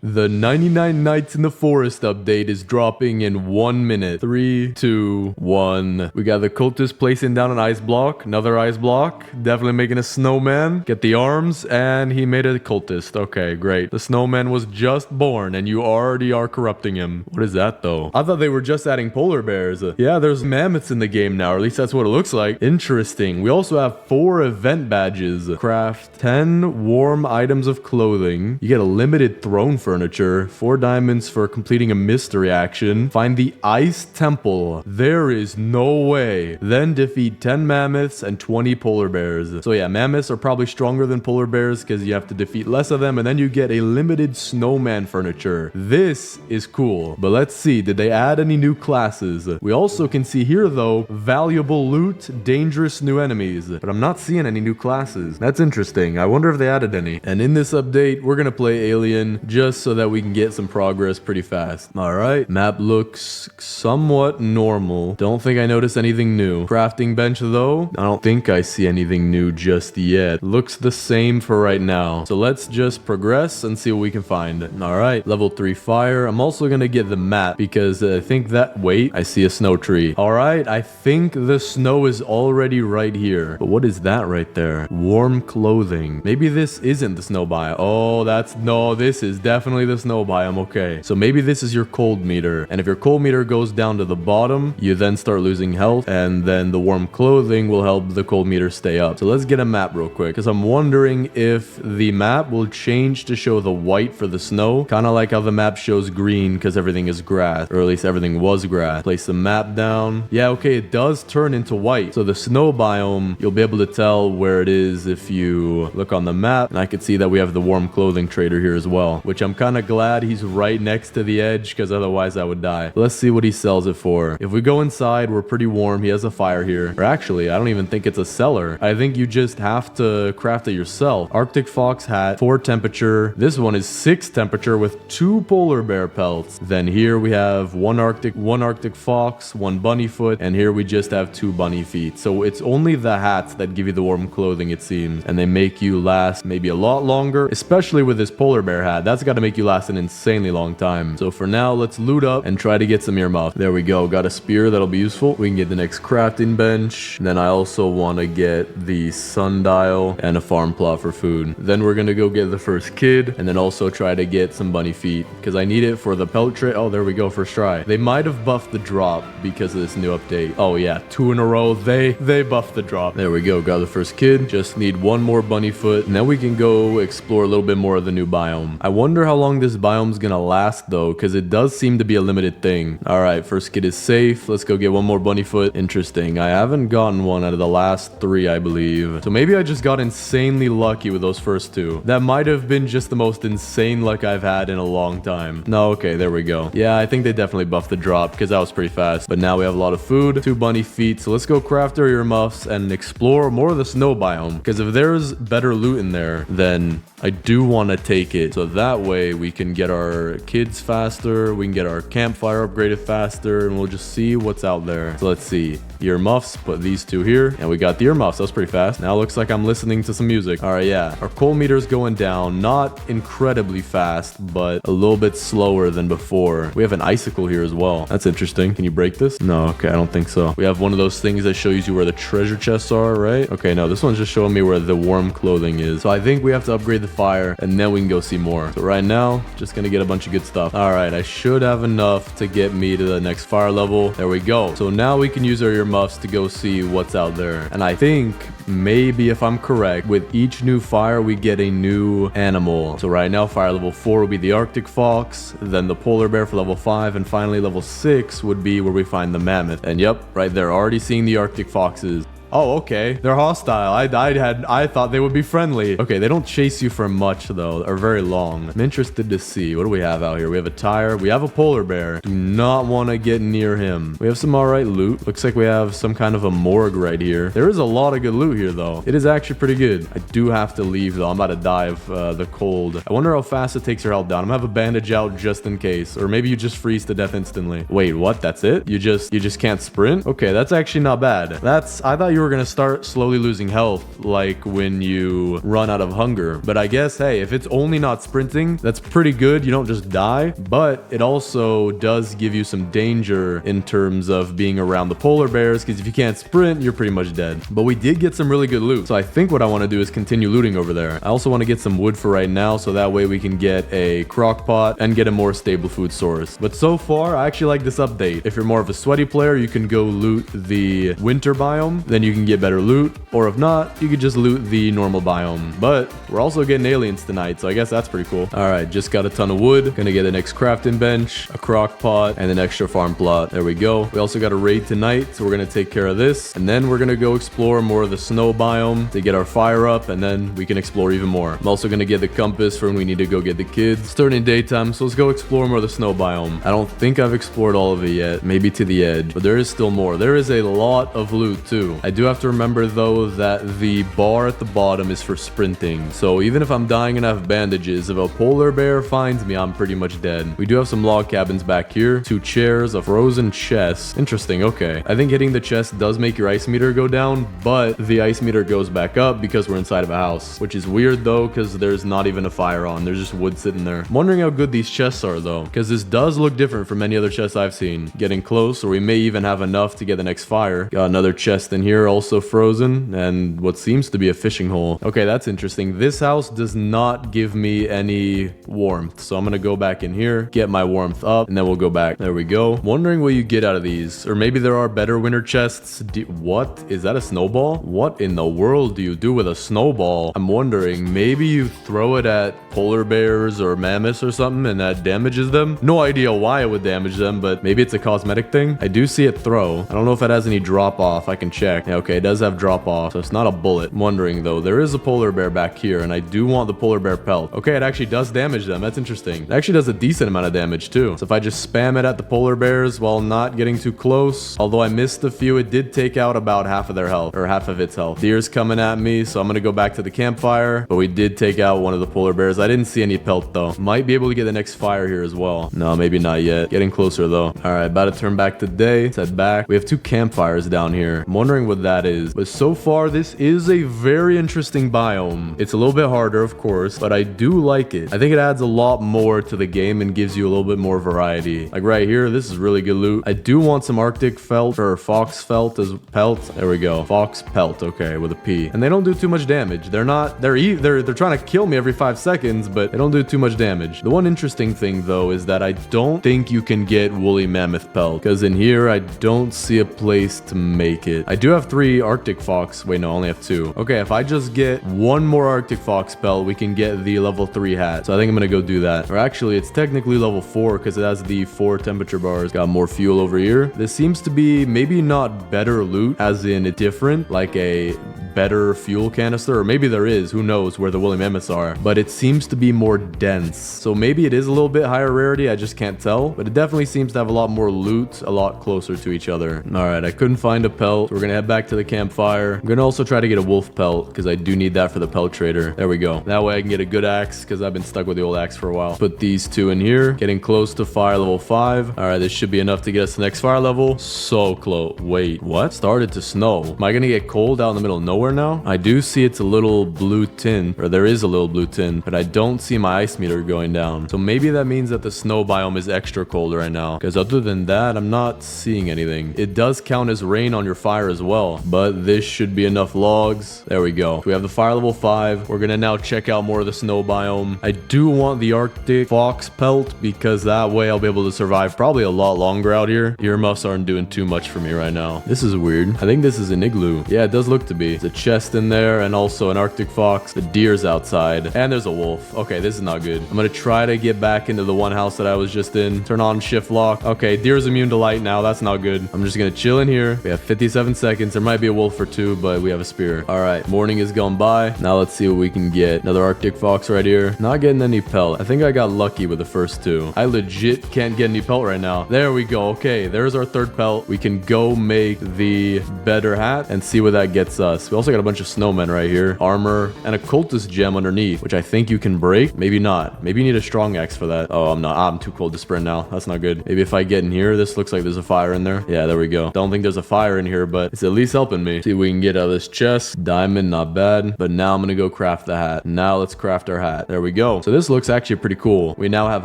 The 99 Nights in the Forest update is dropping in 1 minute. 3, 2, 1. We got the cultist placing down an ice block. Another ice block. Definitely making a snowman. Get the arms. And he made a cultist. Okay, great. The snowman was just born and you already are corrupting him. What is that though? I thought they were just adding polar bears. Yeah, there's mammoths in the game now. Or at least that's what it looks like. Interesting. We also have 4 event badges. Craft 10 warm items of clothing. You get a limited throne furniture, 4 diamonds for completing a mystery action, find the ice temple. There is no way. Then defeat 10 mammoths and 20 polar bears. So yeah, mammoths are probably stronger than polar bears because you have to defeat less of them, and then you get a limited snowman furniture. This is cool. But let's see, did they add any new classes? We also can see here though, valuable loot, dangerous new enemies, but I'm not seeing any new classes. That's interesting. I wonder if they added any. And in this update, we're gonna play Alien just so that we can get some progress pretty fast. All right, map looks somewhat normal. Don't think I noticed anything new. Crafting bench though, I don't think I see anything new just yet. Looks the same for right now. So let's just progress and see what we can find. All right, level 3 fire. I'm also gonna get the map because I think that, wait, I see a snow tree. All right, I think the snow is already right here. But what is that right there? Warm clothing. Maybe this isn't the snow biome. Oh, no, this is definitely the snow biome. Okay, so maybe this is your cold meter, and if your cold meter goes down to the bottom, you then start losing health, and then the warm clothing will help the cold meter stay up. So let's get a map real quick, because I'm wondering if the map will change to show the white for the snow, kind of like how the map shows green because everything is grass, or at least everything was grass. Place the map down. Yeah, okay, it does turn into white. So the snow biome, you'll be able to tell where it is if you look on the map, and I can see that we have the warm clothing trader here as well, which I'm kind of glad he's right next to the edge because otherwise I would die. Let's see what he sells it for. If we go inside, we're pretty warm. He has a fire here. Or actually, I don't even think it's a seller. I think you just have to craft it yourself. Arctic fox hat, 4 temperature. This one is 6 temperature with 2 polar bear pelts. Then here we have one Arctic fox, 1 bunny foot, and here we just have 2 bunny feet. So it's only the hats that give you the warm clothing, it seems, and they make you last maybe a lot longer, especially with this polar bear hat. That's got to make you last an insanely long time. So for now, let's loot up and try to get some earmuffs. There we go. Got a spear that'll be useful. We can get the next crafting bench. And then I also want to get the sundial and a farm plot for food. Then we're gonna go get the first kid, and then also try to get some bunny feet because I need it for the pelt tray. Oh, there we go. First try. They might have buffed the drop because of this new update. Oh yeah, 2 in a row. They buffed the drop. There we go. Got the first kid. Just need 1 more bunny foot, and then we can go explore a little bit more of the new biome. I wonder how long this biome's gonna last though, because it does seem to be a limited thing. All right, first kid is safe. Let's go get 1 more bunny foot. Interesting. I haven't gotten one out of the last 3, I believe. So maybe I just got insanely lucky with those first 2. That might have been just the most insane luck I've had in a long time. No, okay, there we go. Yeah, I think they definitely buffed the drop because that was pretty fast. But now we have a lot of food, 2 bunny feet. So let's go craft our earmuffs and explore more of the snow biome, because if there's better loot in there, then I do want to take it. So that way we can get our kids faster, we can get our campfire upgraded faster, and we'll just see what's out there. So let's see. Earmuffs, put these 2 here, and we got the earmuffs. That was pretty fast. Now it looks like I'm listening to some music. All right, yeah. Our coal meter's going down. Not incredibly fast, but a little bit slower than before. We have an icicle here as well. That's interesting. Can you break this? No, okay, I don't think so. We have one of those things that shows you where the treasure chests are, right? Okay, no, this one's just showing me where the warm clothing is. So I think we have to upgrade the fire, and then we can go see more. So right now, just gonna get a bunch of good stuff. All right, I should have enough to get me to the next fire level. There we go. So now we can use our earmuffs to go see what's out there. And I think maybe, if I'm correct, with each new fire we get a new animal. So right now fire level 4 will be the Arctic fox, then the polar bear for level 5, and finally level 6 would be where we find the mammoth. And yep, right there, already seeing the Arctic foxes. Oh, okay. They're hostile. I thought they would be friendly. Okay, they don't chase you for much, though, or very long. I'm interested to see. What do we have out here? We have a tire. We have a polar bear. Do not want to get near him. We have some alright loot. Looks like we have some kind of a morgue right here. There is a lot of good loot here, though. It is actually pretty good. I do have to leave, though. I'm about to die of the cold. I wonder how fast it takes your health down. I'm gonna have a bandage out just in case. Or maybe you just freeze to death instantly. Wait, what? That's it? You just can't sprint? Okay, that's actually not bad. I thought you you were gonna start slowly losing health, like when you run out of hunger. But I guess, hey, if it's only not sprinting, that's pretty good. You don't just die, but it also does give you some danger in terms of being around the polar bears, because if you can't sprint, you're pretty much dead. But we did get some really good loot, so I think what I want to do is continue looting over there. I also want to get some wood for right now, so that way we can get a crock pot and get a more stable food source. But so far, I actually like this update. If you're more of a sweaty player, you can go loot the winter biome, then you can get better loot, or if not, you could just loot the normal biome. But we're also getting aliens tonight, so I guess that's pretty cool. All right, just got a ton of wood. Gonna get the next crafting bench, a crock pot, and an extra farm plot. There we go. We also got a raid tonight, so we're gonna take care of this, and then we're gonna go explore more of the snow biome to get our fire up, and then we can explore even more. I'm also gonna get the compass for when we need to go get the kids. It's turning daytime, so let's go explore more of the snow biome. I don't think I've explored all of it yet, maybe to the edge, but there is still more. There is a lot of loot too. I do have to remember though that the bar at the bottom is for sprinting, so even if I'm dying and I have bandages, if a polar bear finds me, I'm pretty much dead. We do have some log cabins back here, 2 chairs, a frozen chest. Interesting, okay. I think hitting the chest does make your ice meter go down, but the ice meter goes back up because we're inside of a house, which is weird though, because there's not even a fire on. There's just wood sitting there. I'm wondering how good these chests are though, because this does look different from any other chests I've seen. Getting close, or we may even have enough to get the next fire. Got another chest in here, also frozen, and what seems to be a fishing hole. Okay, that's interesting. This house does not give me any warmth, so I'm gonna go back in here, get my warmth up, and then we'll go back. There we go. Wondering what you get out of these, or maybe there are better winter chests. What is that, a snowball? What in the world do you do with a snowball? I'm wondering, maybe you throw it at polar bears or mammoths or something and that damages them. No idea why it would damage them, but maybe it's a cosmetic thing. I do see it throw. I don't know if it has any drop off. I can check. Yeah, okay, it does have drop off, so it's not a bullet. I'm wondering though, there is a polar bear back here, and I do want the polar bear pelt. Okay, it actually does damage them. That's interesting. It actually does a decent amount of damage too. So if I just spam it at the polar bears while not getting too close, although I missed a few, it did take out about half of their health, or half of its health. Deer's coming at me, so I'm gonna go back to the campfire, but we did take out one of the polar bears. I didn't see any pelt though. Might be able to get the next fire here as well. No, maybe not yet. Getting closer though. All right, about to turn back to day. Let's head back. We have 2 campfires down here. I'm wondering what that is, but so far this is a very interesting biome. It's a little bit harder, of course, but I do like it. I think it adds a lot more to the game and gives you a little bit more variety. Like right here, this is really good loot. I do want some Arctic felt or fox felt as pelt. There we go. Fox pelt, okay, with a P. And they don't do too much damage. They're trying to kill me every 5 seconds, but they don't do too much damage. The one interesting thing though is that I don't think you can get woolly mammoth pelt, because in here I don't see a place to make it. I do have 3 Arctic fox. Wait, no, I only have 2. Okay, if I just get 1 more Arctic fox pelt, we can get the level 3 hat. So I think I'm gonna go do that. Or actually, it's technically level 4 because it has the 4 temperature bars. Got more fuel over here. This seems to be maybe not better loot, as in it different, like a better fuel canister, or maybe there is, who knows where the woolly mammoths are, but it seems to be more dense, so maybe it is a little bit higher rarity. I just can't tell, but it definitely seems to have a lot more loot, a lot closer to each other. All right, I couldn't find a pelt, so we're gonna head back to the campfire. I'm gonna also try to get a wolf pelt because I do need that for the pelt trader. There we go. That way I can get a good axe, because I've been stuck with the old axe for a while. Put these 2 in here. Getting close to fire level 5. All right, this should be enough to get us the next fire level. So close. Wait, what? Started to snow. Am I gonna get cold out in the middle of nowhere now? I do see it's a little blue tint, or there is a little blue tint, but I don't see my ice meter going down. So maybe that means that the snow biome is extra cold right now, because other than that, I'm not seeing anything. It does count as rain on your fire as well, but this should be enough logs. There we go. We have the fire level 5. We're gonna now check out more of the snow biome. I do want the Arctic fox pelt, because that way I'll be able to survive probably a lot longer out here. Earmuffs aren't doing too much for me right now. This is weird. I think this is an igloo. Yeah, it does look to be. There's a chest in there, and also an Arctic fox. The deer's outside, and there's a wolf. Okay, this is not good. I'm gonna try to get back into the one house that I was just in. Turn on shift lock. Okay, deer's immune to light now. That's not good. I'm just gonna chill in here. We have 57 seconds. There might be a wolf or 2, but we have a spear. All right, morning is gone by. Now let's see what we can get. Another Arctic fox right here. Not getting any pelt. I think I got lucky with the first 2. I legit can't get any pelt right now. There we go. Okay, there's our 3rd pelt. We can go make the better hat and see what that gets us. We also got a bunch of snowmen right here. Armor and a cultist gem underneath, which I think you can break. Maybe not. Maybe you need a strong axe for that. Oh, I'm too cold to sprint now. That's not good. Maybe if I get in here, this looks like there's a fire in there. Yeah, there we go. Don't think there's a fire in here, but it's at least least helping me. See what we can get out of this chest. Diamond, not bad. But now I'm gonna go craft the hat. Now let's craft our hat. There we go. So this looks actually pretty cool. We now have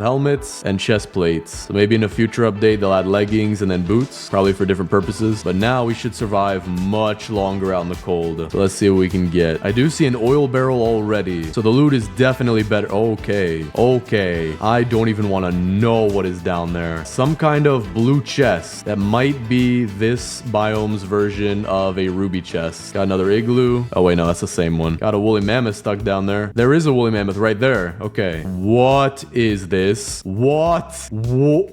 helmets and chest plates. So maybe in a future update, they'll add leggings and then boots, probably for different purposes. But now we should survive much longer out in the cold. So let's see what we can get. I do see an oil barrel already. So the loot is definitely better. Okay. Okay. I don't even want to know what is down there. Some kind of blue chest that might be this biome's version of a ruby chest. Got another igloo. Oh wait, no, that's the same one. Got a woolly mammoth stuck down there. There is a woolly mammoth right there. Okay. What is this? What?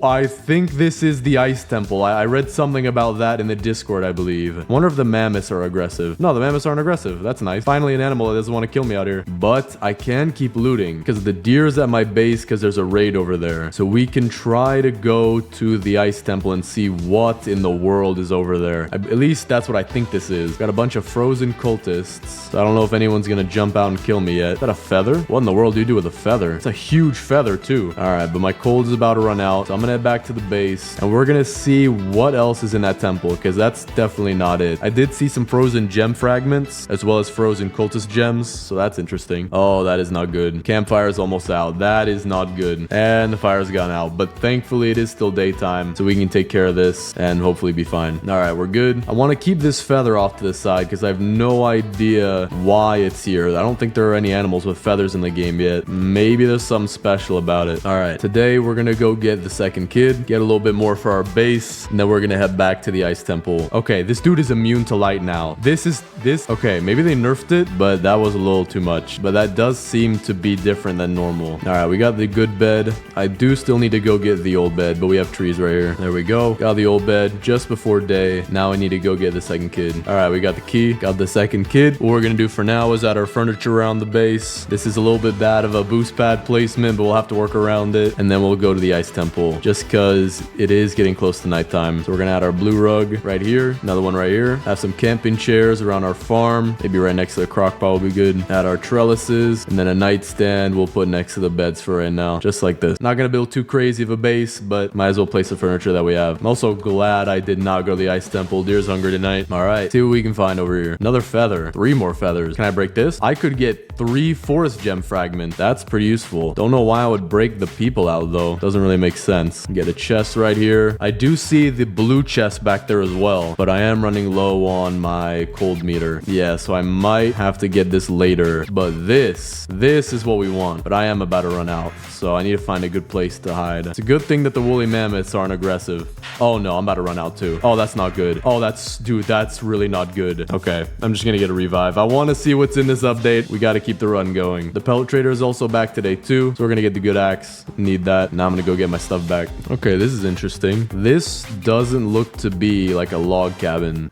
I think this is the ice temple. I read something about that in the Discord, I believe. I wonder if the mammoths are aggressive. No, the mammoths aren't aggressive. That's nice. Finally, an animal that doesn't want to kill me out here. But I can keep looting because the deer's at my base because there's a raid over there. So we can try to go to the ice temple and see what in the world is over there. At least that's what I think this is. Got a bunch of frozen cultists. So I don't know if anyone's going to jump out and kill me yet. Is that a feather? What in the world do you do with a feather? It's a huge feather too. All right, but my cold is about to run out. So I'm going to head back to the base and we're going to see what else is in that temple because that's definitely not it. I did see some frozen gem fragments as well as frozen cultist gems. So that's interesting. Oh, that is not good. Campfire is almost out. That is not good. And the fire's gone out. But thankfully it is still daytime. So we can take care of this and hopefully be fine. All right, we're good. I want to keep this feather off to the side because I have no idea why it's here. I don't think there are any animals with feathers in the game yet. Maybe there's something special about it. All right, today we're going to go get the second kid, get a little bit more for our base, and then we're going to head back to the ice temple. Okay, this dude is immune to light now. Okay, maybe they nerfed it, but that was a little too much. But that does seem to be different than normal. All right, we got the good bed. I do still need to go get the old bed, but we have trees right here. There we go. Got the old bed just before day. Now I need to go get the second kid. All right, we got the key. Got the second kid. What we're going to do for now is add our furniture around the base. This is a little bit bad of a boost pad placement, but we'll have to work around it. And then we'll go to the ice temple just because it is getting close to nighttime. So we're going to add our blue rug right here. Another one right here. Have some camping chairs around our farm. Maybe right next to the crock pot will be good. Add our trellises and then a nightstand we'll put next to the beds for right now. Just like this. Not going to build too crazy of a base, but might as well place the furniture that we have. I'm also glad I did not go to the ice temple. Deer's hungry tonight. All right. See what we can find over here. Another feather. 3 more feathers. Can I break this? I could get 3 forest gem fragments. That's pretty useful. Don't know why I would break the people out though. Doesn't really make sense. Get a chest right here. I do see the blue chest back there as well, but I am running low on my cold meter. Yeah, so I might have to get this later, but this is what we want. But I am about to run out, so I need to find a good place to hide. It's a good thing that the woolly mammoths aren't aggressive. Oh no, I'm about to run out too. Oh, that's not good. Oh, dude, that's really not good. Okay, I'm just gonna get a revive. I want to see what's in this update. We got to keep the run going. The pellet trader is also back today too, so we're gonna get the good axe. Need that. Now I'm gonna go get my stuff back. Okay, this is interesting. This doesn't look to be like a log cabin.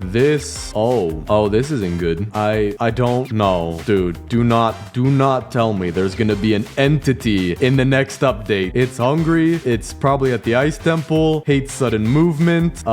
Oh, this isn't good. I don't know. Dude, do not tell me there's gonna be an entity in the next update. It's hungry. It's probably at the ice temple. Hates sudden movement.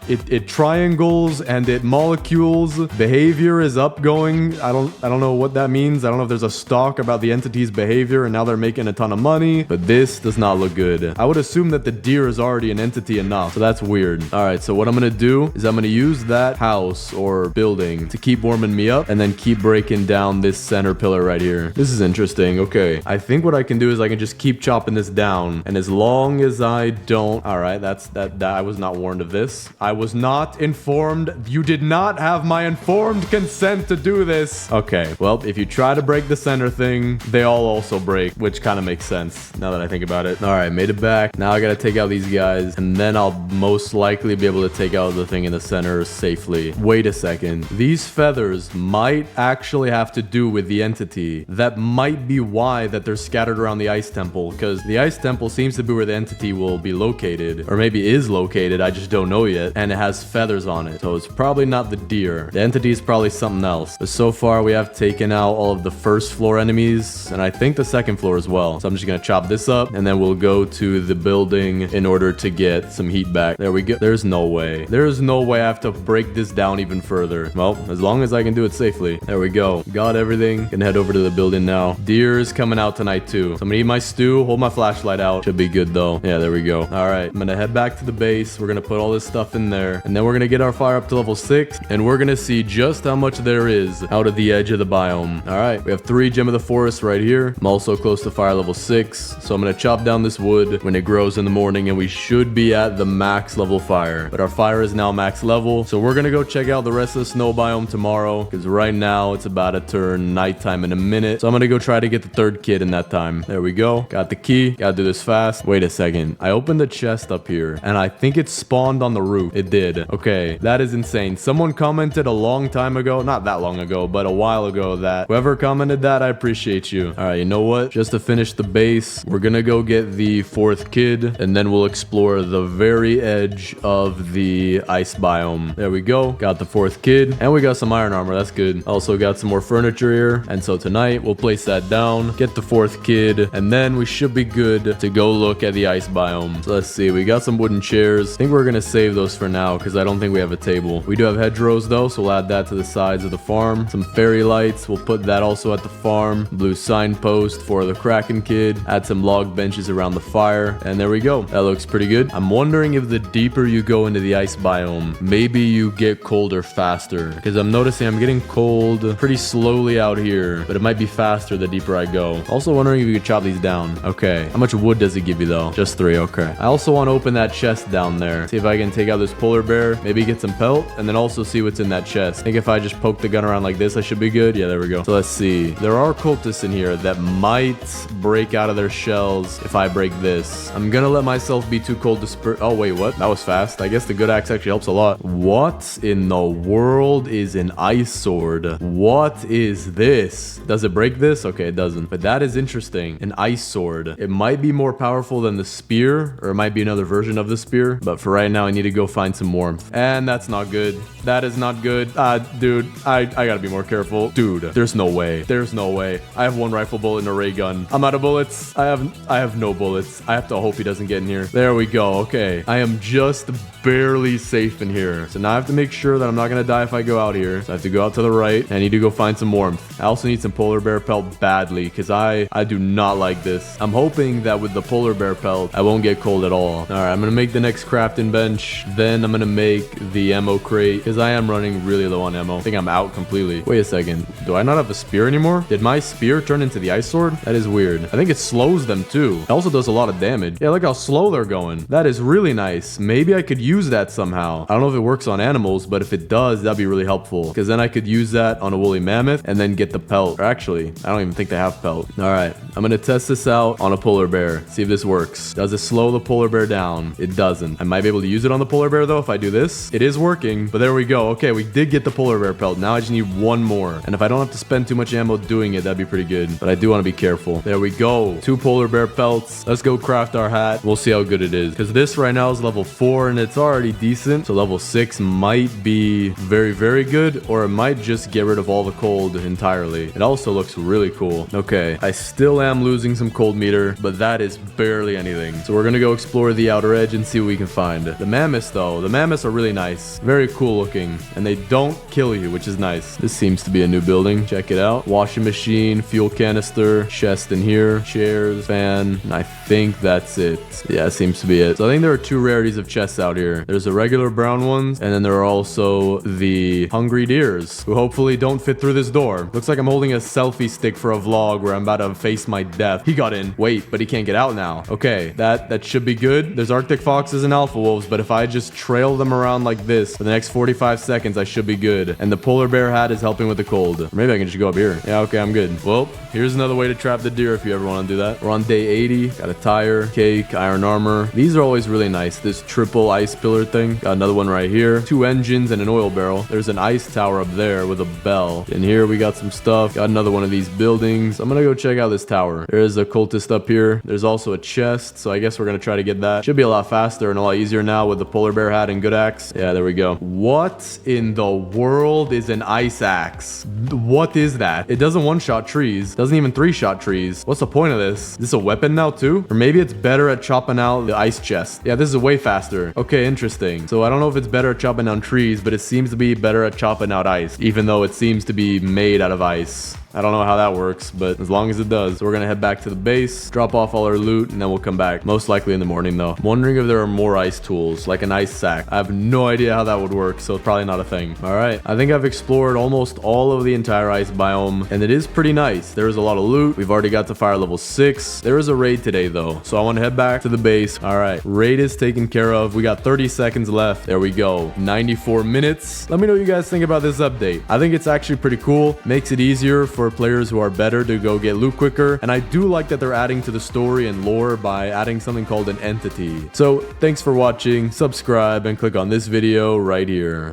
It triangles and it molecules. Behavior is upgoing. I don't know what that means. I don't know if there's a stock about the entity's behavior and now they're making a ton of money, but this does not look good. I would assume that the deer is already an entity enough, so that's weird. All right, so what I'm gonna do is I'm gonna use that house or building to keep warming me up and then keep breaking down this center pillar right here. This is interesting. Okay, I think what I can do is I can just keep chopping this down, and as long as I don't... All right, that I was not warned of this. I was not informed. You did not have my informed consent to do this. Okay, well, if you try to break the center thing, they all also break, which kind of makes sense now that I think about it. All right, made it back. Now I gotta take out these guys, and then I'll most likely be able to take out the thing in the center safely. Wait a second. These feathers might actually have to do with the entity. That might be why that they're scattered around the ice temple, because the ice temple seems to be where the entity will be located, or maybe is located, I just don't know yet, and it has feathers on it, so it's probably not the deer. The entity is probably something else. But so far we have taken out all of the first floor enemies, and I think the second floor as well. So I'm just gonna chop this up, and then we'll go to the building in order to get some heat back. There we go. There's no way I have to break this down even further. Well, as long as I can do it safely. There we go. Got everything. Gonna head over to the building now. Deer is coming out tonight too. So I'm gonna eat my stew, hold my flashlight out. Should be good though. Yeah, there we go. All right, I'm gonna head back to the base. We're gonna put all this stuff in there, and then we're gonna get our fire up to level 6. 6, and we're gonna see just how much there is out of the edge of the biome. All right, we have 3 gem of the forest right here. I'm also close to fire level 6, so I'm gonna chop down this wood when it grows in the morning, and we should be at the max level fire. But our fire is now max level, so we're gonna go check out the rest of the snow biome tomorrow, because right now it's about to turn nighttime in a minute. So I'm gonna go try to get the 3rd kid in that time. There we go. Got the key. Gotta do this fast. Wait a second. I opened the chest up here, and I think it spawned on the roof. It did. Okay, that is insane. Someone commented a long time ago, not that long ago, but a while ago, that whoever commented that, I appreciate you. All right, you know what? Just to finish the base, we're gonna go get the 4th kid, and then we'll explore the very edge of the ice biome. There we go. Got the 4th kid, and we got some iron armor. That's good. Also got some more furniture here, and so tonight we'll place that down, get the 4th kid, and then we should be good to go look at the ice biome. So let's see. We got some wooden chairs. I think we're gonna save those for now because I don't think we have a table. We do have hedgerows though, so we'll add that to the sides of the farm. Some fairy lights. We'll put that also at the farm. Blue signpost for the Kraken kid. Add some log benches around the fire, and there we go. That looks pretty good. I'm wondering if the deeper you go into the ice biome, maybe you get colder faster, because I'm noticing I'm getting cold pretty slowly out here, but it might be faster the deeper I go. Also wondering if you could chop these down. Okay, how much wood does it give you though? Just 3. Okay, I also want to open that chest down there, see if I can take out this polar bear, maybe get some pelt, and then also see what's in that chest. I think if I just poke the gun around like this, I should be good. Yeah, there we go. So let's see. There are cultists in here that might break out of their shells if I break this. I'm gonna let myself be too cold to spur. Oh wait, what? That was fast. I guess the good axe actually helps a lot. What in the world is an ice sword? What is this? Does it break this? Okay, it doesn't. But that is interesting. An ice sword. It might be more powerful than the spear, or it might be another version of the spear. But for right now, I need to go find some warmth. And that's not good. That is not good. Dude, I gotta be more careful. Dude, there's no way. There's no way. I have 1 rifle bullet and a ray gun. I'm out of bullets. I have no bullets. I have to hope he doesn't get in here. There we go. Okay. I am just barely safe in here. So now I have to make sure that I'm not gonna die if I go out here. So I have to go out to the right. I need to go find some warmth. I also need some polar bear pelt badly, because I do not like this. I'm hoping that with the polar bear pelt, I won't get cold at all. All right, I'm gonna make the next crafting bench. Then I'm gonna make the ammo crate, because I am running really low on ammo. I think I'm out completely. Wait a second. Do I not have a spear anymore? Did my spear turn into the ice sword? That is weird. I think it slows them too. It also does a lot of damage. Yeah, look how slow they're going. That is really nice. Maybe I could use that somehow. I don't know if it works on animals, but if it does, that'd be really helpful, because then I could use that on a woolly mammoth and then get the pelt. Or actually, I don't even think they have pelt. All right, I'm gonna test this out on a polar bear, see if this works. Does it slow the polar bear down? It doesn't. I might be able to use it on the polar bear though if I do this. It is working, but there we go. Okay, we did get the polar bear pelt. Now I just need 1 more, and if I don't have to spend too much ammo doing it, that'd be pretty good. But I do want to be careful. There we go. 2 polar bear pelts. Let's go craft our hat. We'll see how good it is, because this right now is level 4 and it's already decent. So level 6 might be very, very good, or it might just get rid of all the cold entirely. It also looks really cool. Okay, I still am losing some cold meter, but that is barely anything. So we're gonna go explore the outer edge and see what we can find. The mammoths though, the mammoths are really nice, very cool looking, and they don't kill you, which is nice. This seems to be a new building. Check it out. Washing machine, fuel canister, chest in here, chairs, fan, and I think that's it. Yeah, it seems to be it. So I think there are 2 rarities of chests out here. There's the regular brown ones, and then there are also the hungry deers, who hopefully don't fit through this door. Looks like I'm holding a selfie stick for a vlog where I'm about to face my death. He got in. Wait, but he can't get out now. Okay, that should be good. There's Arctic foxes and alpha wolves, but if I just trail them around like this for the next 45 seconds, I should be good. And the polar bear hat is helping with the cold. Or maybe I can just go up here. Yeah, okay, I'm good. Well, here's another way to trap the deer if you ever want to do that. We're on day 80. Got a tire, cake, iron armor. These are always really nice. This triple ice pillar thing. Got another one right here. 2 engines and an oil barrel. There's an ice tower up there with a bell. In here we got some stuff. Got another one of these buildings. I'm gonna go check out this tower. There is a cultist up here. There's also a chest, so I guess we're gonna try to get that. Should be a lot faster and a lot easier now with the polar bear hat and good axe. Yeah, there we go. What in the world is an ice axe? What is that? It doesn't one-shot trees. Doesn't even 3-shot trees. What's the point of this? Is this a weapon now too? Or maybe it's better at chopping out the ice chest. Yeah, this is way faster. Okay, interesting. So I don't know if it's better at chopping down trees, but it seems to be better at chopping out ice, even though it seems to be made out of ice. I don't know how that works, but as long as it does. So we're gonna head back to the base, drop off all our loot, and then we'll come back. Most likely in the morning, though. I'm wondering if there are more ice tools, like an ice sack. I have no idea how that would work, so it's probably not a thing. All right, I think I've explored almost all of the entire ice biome, and it is pretty nice. There is a lot of loot. We've already got to fire level 6. There is a raid today, though, so I want to head back to the base. All right, raid is taken care of. We got 30 seconds left. There we go. 94 minutes. Let me know what you guys think about this update. I think it's actually pretty cool. Makes it easier for players who are better to go get loot quicker, and I do like that they're adding to the story and lore by adding something called an entity. So thanks for watching. Subscribe and click on this video right here.